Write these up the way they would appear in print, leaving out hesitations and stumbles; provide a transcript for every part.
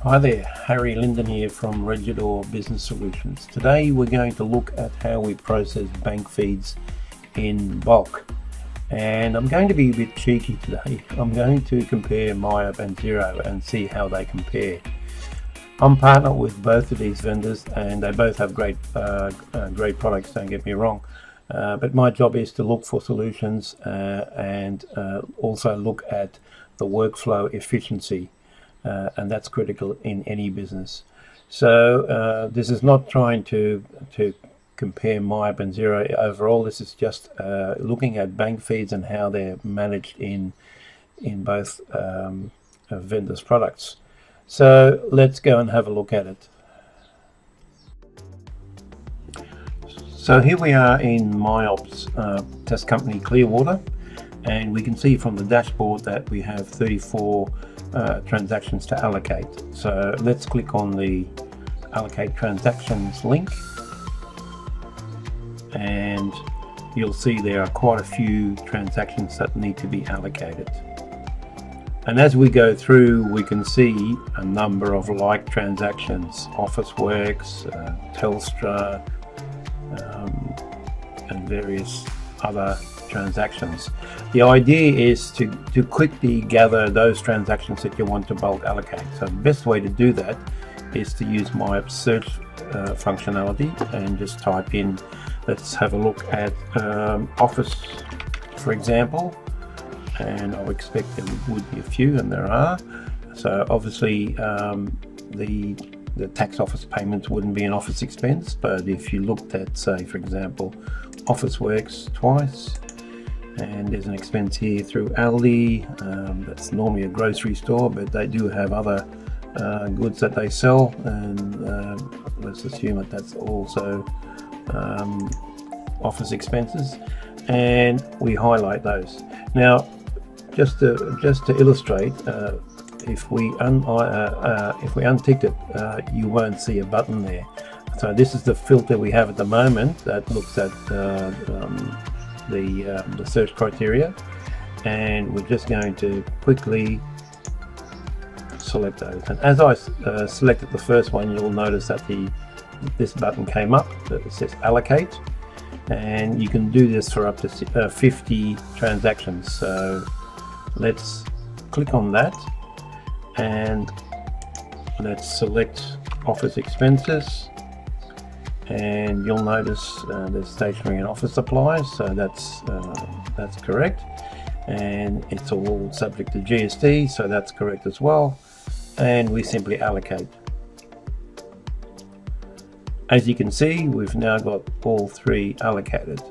Hi there, Harry Linden here from Regidor Business Solutions. Today we're going to look at how we process bank feeds in bulk. And I'm going to be a bit cheeky today. I'm going to compare MYOB and XERO and see how they compare. I'm partnered with both of these vendors and they both have great products, don't get me wrong. But my job is to look for solutions and also look at the workflow efficiency. And that's critical in any business. So this is not trying to compare MYOB and XERO overall. This is just looking at bank feeds and how they're managed in both vendors' products. So let's go and have a look at it. So here we are in MYOB's test company Clearwater, and we can see from the dashboard that we have 34 transactions to allocate. So let's click on the allocate transactions link, and you'll see there are quite a few transactions that need to be allocated. And as we go through, we can see a number of like transactions: Officeworks, Telstra, and various other transactions. The idea is to quickly gather those transactions that you want to bulk allocate. So the best way to do that is to use MYOB's search functionality and just type in, let's have a look at Office, for example, and I'll expect there would be a few, and there are. So obviously the tax office payments wouldn't be an office expense, but if you looked at, say, for example, Officeworks twice, and there's an expense here through Aldi, that's normally a grocery store, but they do have other goods that they sell, and let's assume that that's also office expenses, and we highlight those. Now just to illustrate, if we untick it, you won't see a button there. So this is the filter we have at the moment that looks at the search criteria, and we're just going to quickly select those. And as I selected the first one, you'll notice that this button came up that says allocate, and you can do this for up to 50 transactions. So let's click on that and let's select office expenses, and you'll notice there's stationery and office supplies, so that's correct, and it's all subject to GST, so that's correct as well, and we simply allocate. As you can see, we've now got all three allocated.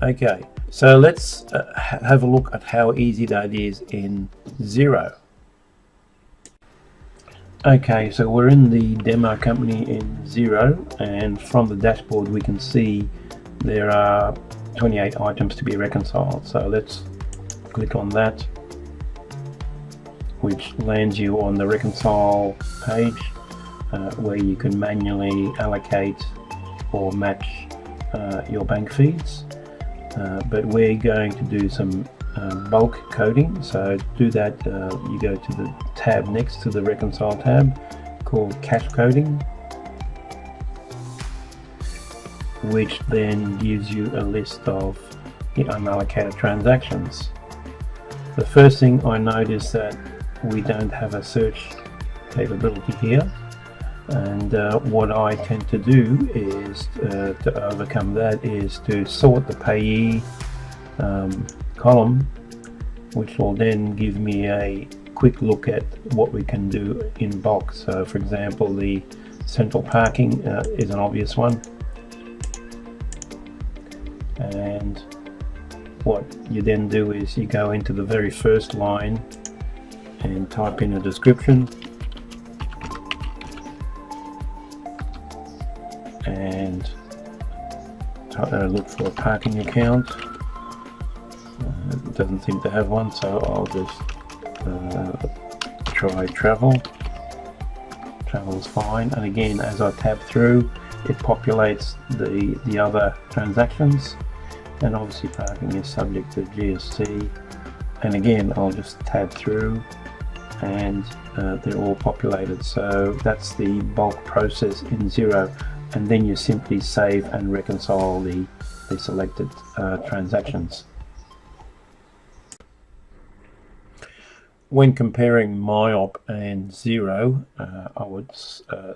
Okay, so let's have a look at how easy that is in XERO. Okay, so we're in the demo company in XERO, and from the dashboard we can see there are 28 items to be reconciled. So let's click on that, which lands you on the reconcile page where you can manually allocate or match your bank feeds. But we're going to do some bulk coding. So to do that, you go to the tab next to the reconcile tab called cache coding, which then gives you a list of the unallocated transactions. The first thing I notice that we don't have a search capability here, and what I tend to do is to overcome that is to sort the payee column, which will then give me a quick look at what we can do in bulk. So for example, the central parking is an obvious one, and what you then do is you go into the very first line and type in a description, and look for a parking account. It doesn't seem to have one, so I'll just try travel. Travel's fine, and again, as I tab through, it populates the other transactions, and obviously parking is subject to GST, and again I'll just tab through and they're all populated. So that's the bulk process in Xero, and then you simply save and reconcile the selected transactions. When comparing MYOB and XERO, I would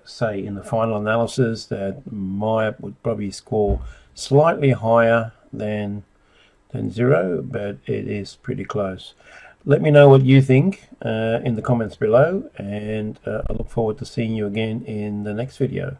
say in the final analysis that MYOB would probably score slightly higher than XERO, but it is pretty close. Let me know what you think in the comments below, and I look forward to seeing you again in the next video.